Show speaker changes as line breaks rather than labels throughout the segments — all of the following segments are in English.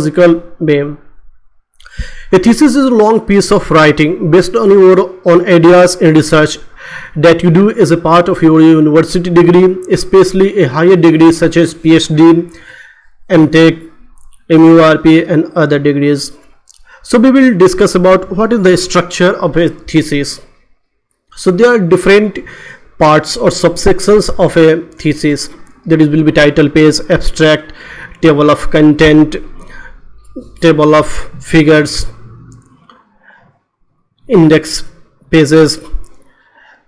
logical way. A thesis is a long piece of writing based on your own ideas and research that you do as a part of your university degree, especially a higher degree such as PhD, MTech, MURP and other degrees. So we will discuss about what is the structure of a thesis. So there are different parts or subsections of a thesis. There will be title page, abstract, table of content, table of figures, index pages,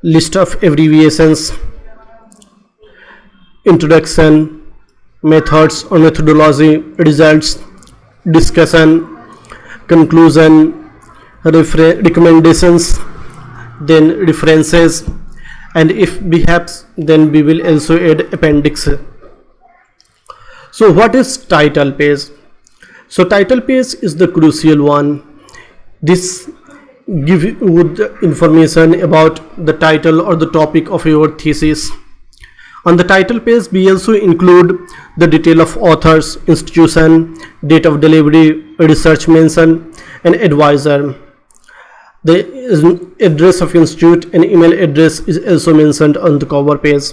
list of abbreviations, introduction, methods or methodology, results, discussion, conclusion, recommendations, then references, and if we have, then we will also add appendix. So what is title page? So title page is the crucial one. This gives you the information about the title or the topic of your thesis. On the title page we also include the detail of authors, institution, date of delivery, research mention and advisor. The address of institute and email address is also mentioned on the cover page.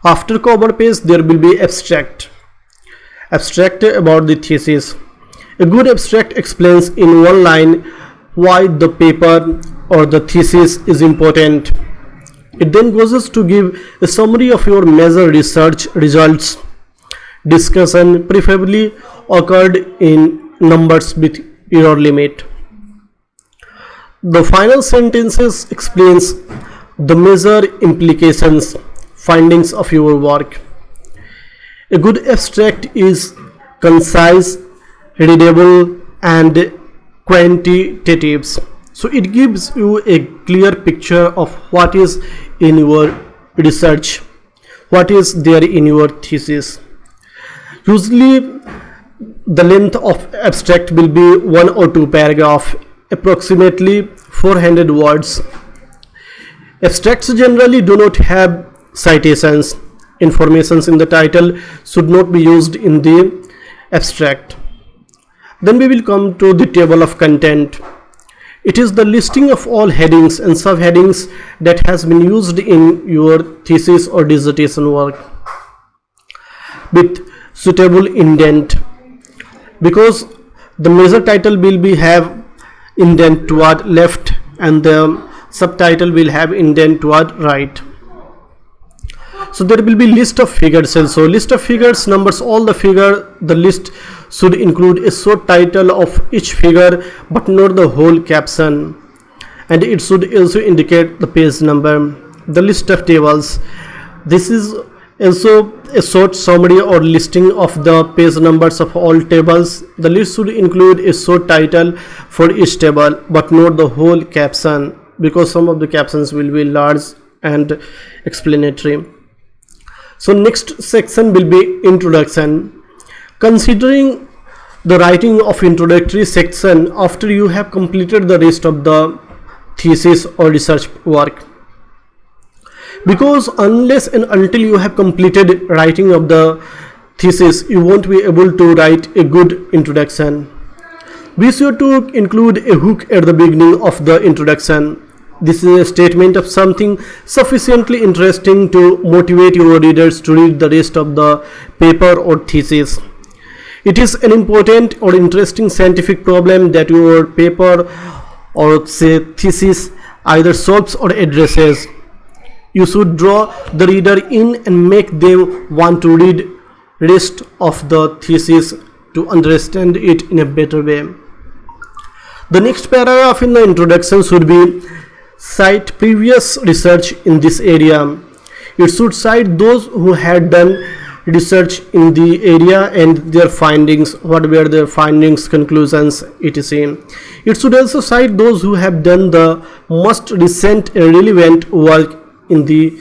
After cover page there will be abstract about the thesis. A good abstract explains in one line why the paper or the thesis is important. It then goes to give a summary of your major research results. Discussion preferably occurred in numbers with error limit. The final sentences explains the major implications, findings of your work. A good abstract is concise, readable and quantitative. So it gives you a clear picture of what is in your research, what is there in your thesis. Usually the length of abstract will be 1 or 2 paragraphs, approximately 400 words. Abstracts generally do not have citations. Informations in the title should not be used in the abstract. Then we will come to the table of content. It is the listing of all headings and subheadings that has been used in your thesis or dissertation work with suitable indent, because the major title will be have indent toward left and the subtitle will have indent toward right. So there will be list of figures also. List of figures numbers all the figure. The list should include a short title of each figure but not the whole caption, and it should also indicate the page number. The list of tables, this is also a short summary or listing of the page numbers of all tables. The list should include a short title for each table but not the whole caption, because some of the captions will be large and explanatory. So next section will be introduction. Considering the writing of introductory section after you have completed the rest of the thesis or research work, because unless and until you have completed writing of the thesis you won't be able to write a good introduction. Be sure to include a hook at the beginning of the introduction. This is a statement of something sufficiently interesting to motivate your readers to read the rest of the paper or thesis. It is an important or interesting scientific problem that your paper or say thesis either solves or addresses. You should draw the reader in and make them want to read rest of the thesis to understand it in a better way. The next paragraph in the introduction should be cite previous research in this area. It should cite those who had done research in the area and their findings, what were their findings, conclusions, etc. It should also cite those who have done the most recent and relevant work in the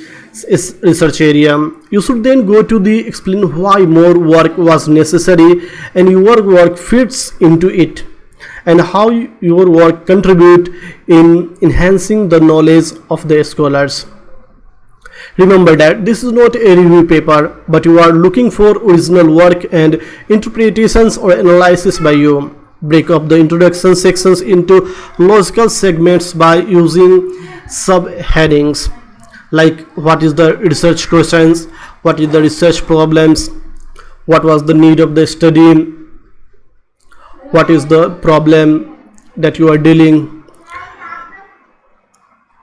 research area. You should then go to the explain why more work was necessary and your work fits into it, and how your work contribute in enhancing the knowledge of the scholars. Remember that this is not a review paper, but you are looking for original work and interpretations or analysis by you. Break up the introduction sections into logical segments by using subheadings like what is the research questions, what is the research problems, what was the need of the study, what is the problem that you are dealing.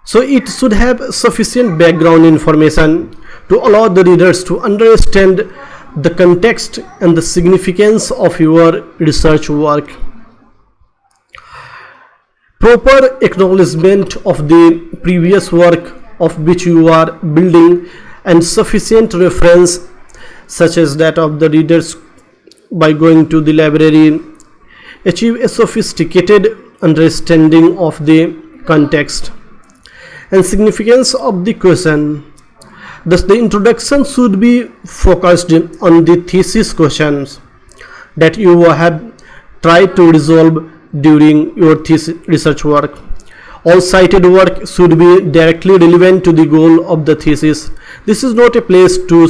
So it should have sufficient background information to allow the readers to understand the context and the significance of your research work. Proper acknowledgement of the previous work of which you are building and sufficient reference such as that of the readers by going to the library achieve a sophisticated understanding of the context and significance of the question. Thus, the introduction should be focused on the thesis questions that you have tried to resolve during your thesis research work. All cited work should be directly relevant to the goal of the thesis. This is not a place to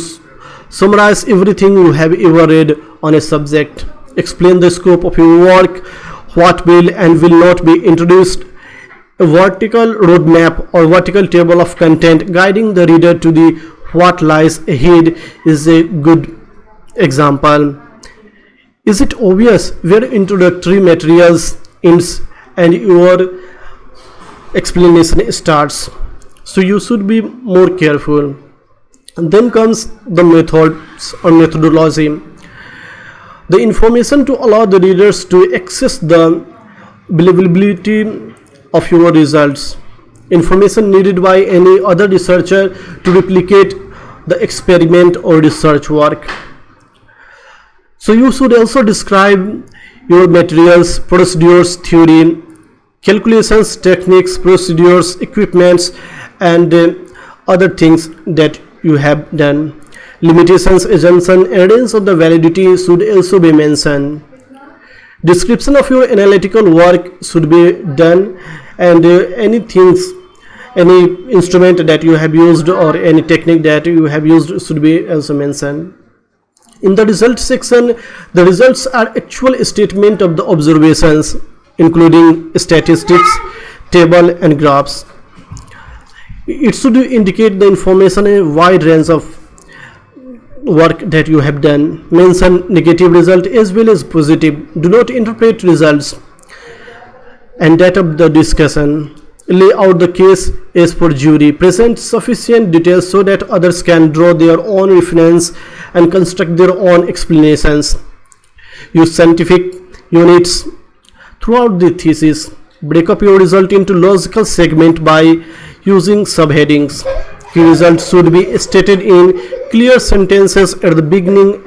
summarize everything you have ever read on a subject. Explain the scope of your work, what will and will not be introduced. A vertical roadmap or vertical table of content guiding the reader to the what lies ahead is a good example. Is it obvious where introductory materials ends and your explanation starts? So you should be more careful. And then comes the methods or methodology. The information to allow the readers to access the believability of your results. Information needed by any other researcher to replicate the experiment or research work. So you should also describe your materials, procedures, theory, calculations, techniques, procedures, equipments, and other things that you have done. Limitations, assumption, evidence of the validity should also be mentioned. Description of your analytical work should be done, and any instrument that you have used or any technique that you have used should be also mentioned. In the results section, the results are actual statement of the observations, including statistics, table, and graphs. It should indicate the information in a wide range of work that you have done. Mention negative result as well as positive. Do not interpret results. And that of the discussion. Lay out the case as per jury. Present sufficient details so that others can draw their own reference and construct their own explanations. Use scientific units throughout the thesis. Break up your result into logical segment by using subheadings. Key results should be stated in clear sentences at the beginning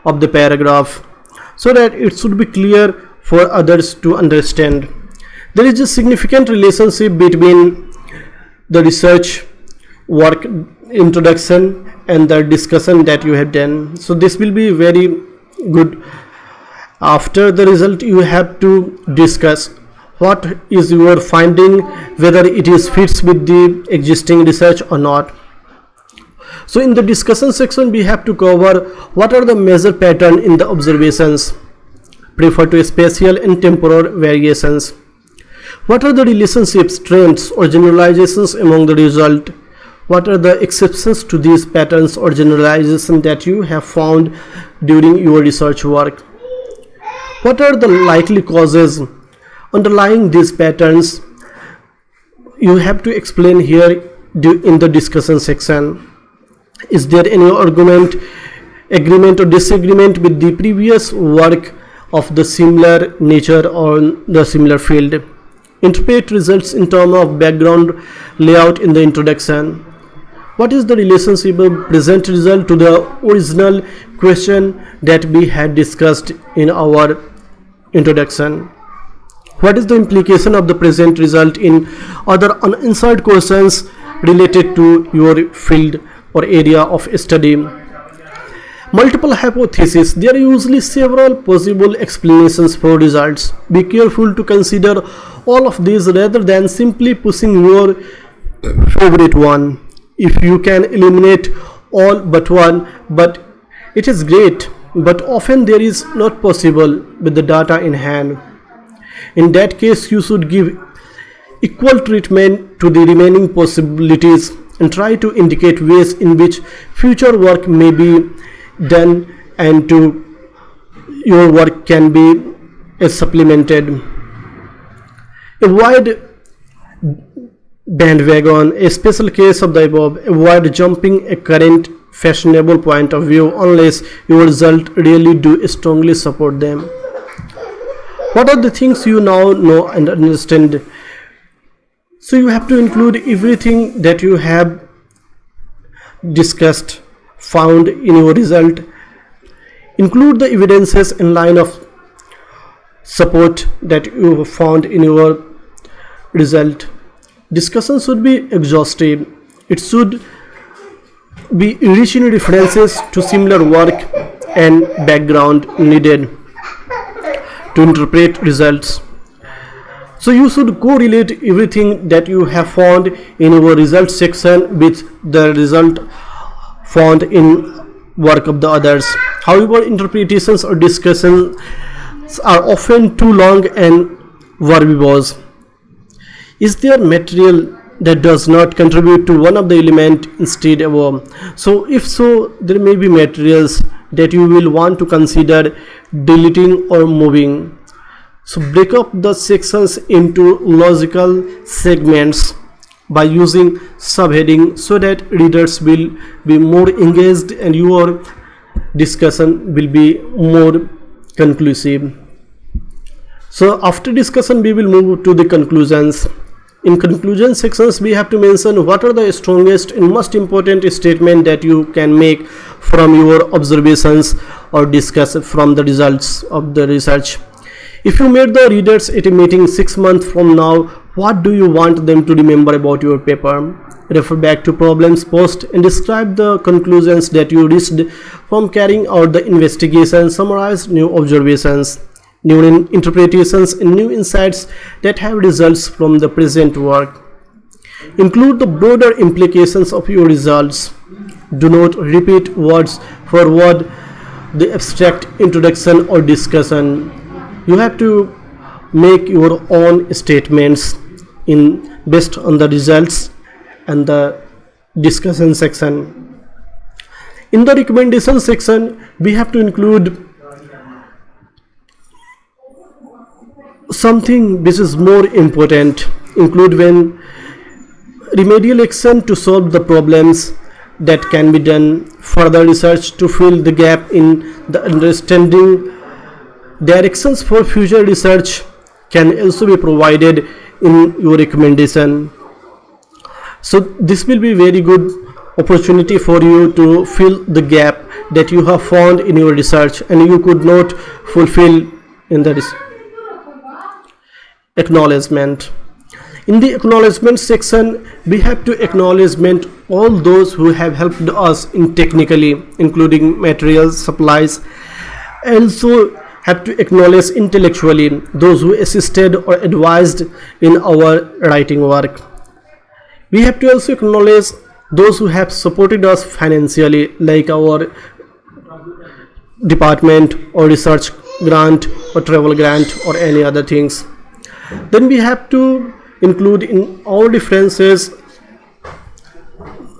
of the paragraph so that it should be clear for others to understand. There is a significant relationship between the research work introduction and the discussion that you have done. So this will be very good. After the result, you have to discuss what is your finding, whether it is fits with the existing research or not. So in the discussion section, we have to cover what are the major pattern in the observations, refer to spatial and temporal variations. What are the relationships, trends, or generalizations among the result? What are the exceptions to these patterns or generalizations that you have found during your research work? What are the likely causes underlying these patterns? You have to explain here in the discussion section. Is there any argument, agreement, or disagreement with the previous work of the similar nature or the similar field? Interpret results in terms of background layout in the introduction. What is the relationship of present result to the original question that we had discussed in our introduction? What is the implication of the present result in other unanswered questions related to your field or area of study? Multiple hypotheses. There are usually several possible explanations for results. Be careful to consider all of these rather than simply pushing your favorite one. if you can eliminate all but one, but it is great, but often there is not possible with the data in hand. In that case, you should give equal treatment to the remaining possibilities and try to indicate ways in which future work may be done and to your work can be supplemented. Avoid bandwagon, a special case of the above. Avoid jumping a current fashionable point of view unless your result really do strongly support them. What are the things you now know and understand? So you have to include everything that you have discussed, found in your result. Include the evidences in line of support that you found in your result. Discussion should be exhaustive. It should be rich in references to similar work and background needed to interpret results. So you should correlate everything that you have found in your result section with the result found in work of the others. However, interpretations or discussions are often too long and verbose. Is there material that does not contribute to one of the element instead above? So if so, there may be materials that you will want to consider deleting or moving. So break up the sections into logical segments by using subheading so that readers will be more engaged and your discussion will be more conclusive. So after discussion we will move to the conclusions. In conclusion sections we have to mention what are the strongest and most important statement that you can make from your observations or discuss from the results of the research. If you met the readers at a meeting 6 months from now, what do you want them to remember about your paper? Refer back to problems posed and describe the conclusions that you reached from carrying out the investigation. Summarize new observations, new interpretations and new insights that have results from the present work. Include the broader implications of your results. Do not repeat words for word the abstract introduction or discussion. You have to make your own statements in based on the results and the discussion section. In the recommendation section we have to include something which is more important. Include when remedial action to solve the problems that can be done, further research to fill the gap in the understanding. Directions for future research can also be provided in your recommendation. So this will be very good opportunity for you to fill the gap that you have found in your research and you could not fulfill in the acknowledgement. In the acknowledgement section we have to acknowledgement all those who have helped us in technically, including materials, supplies. Also have to acknowledge intellectually those who assisted or advised in our writing work. We have to also acknowledge those who have supported us financially, like our department or research grant or travel grant or any other things. Then we have to include in our differences.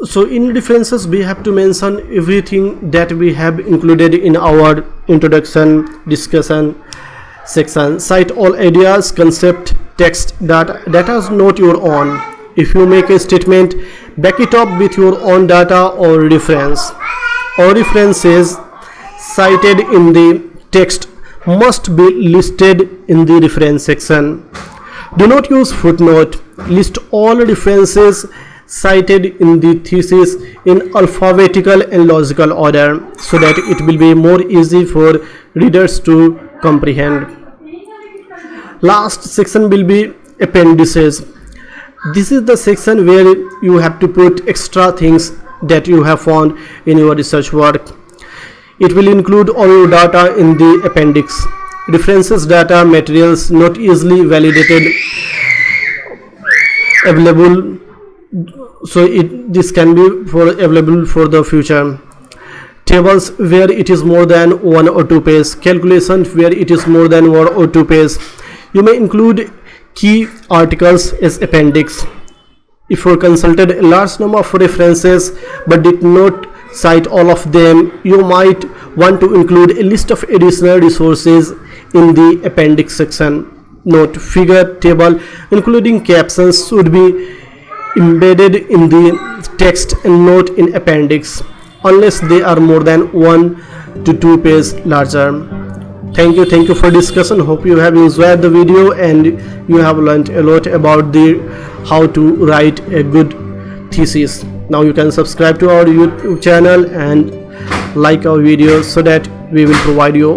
So in differences we have to mention everything that we have included in our introduction discussion section. Cite all ideas, concept, text, data is not your own. If you make a statement, back it up with your own data or reference. All references cited in the text must be listed in the reference section. Do not use footnote. List all references cited in the thesis in alphabetical and logical order so that it will be more easy for readers to comprehend. Last section will be appendices. This is the section where you have to put extra things that you have found in your research work. It will include all your data in the appendix. References, data, materials not easily validated, available so this can be available for the future. Tables where it is more than one or two pages. Calculations where it is more than one or two pages. You may include key articles as appendix. If you consulted a large number of references but did not cite all of them, you might want to include a list of additional resources in the appendix section. Note: figure table including captions should be embedded in the text and not in appendix unless they are more than 1 to 2 pages larger. Thank you for discussion. Hope you have enjoyed the video and you have learned a lot about the how to write a good thesis. Now you can subscribe to our YouTube channel and like our videos so that we will provide you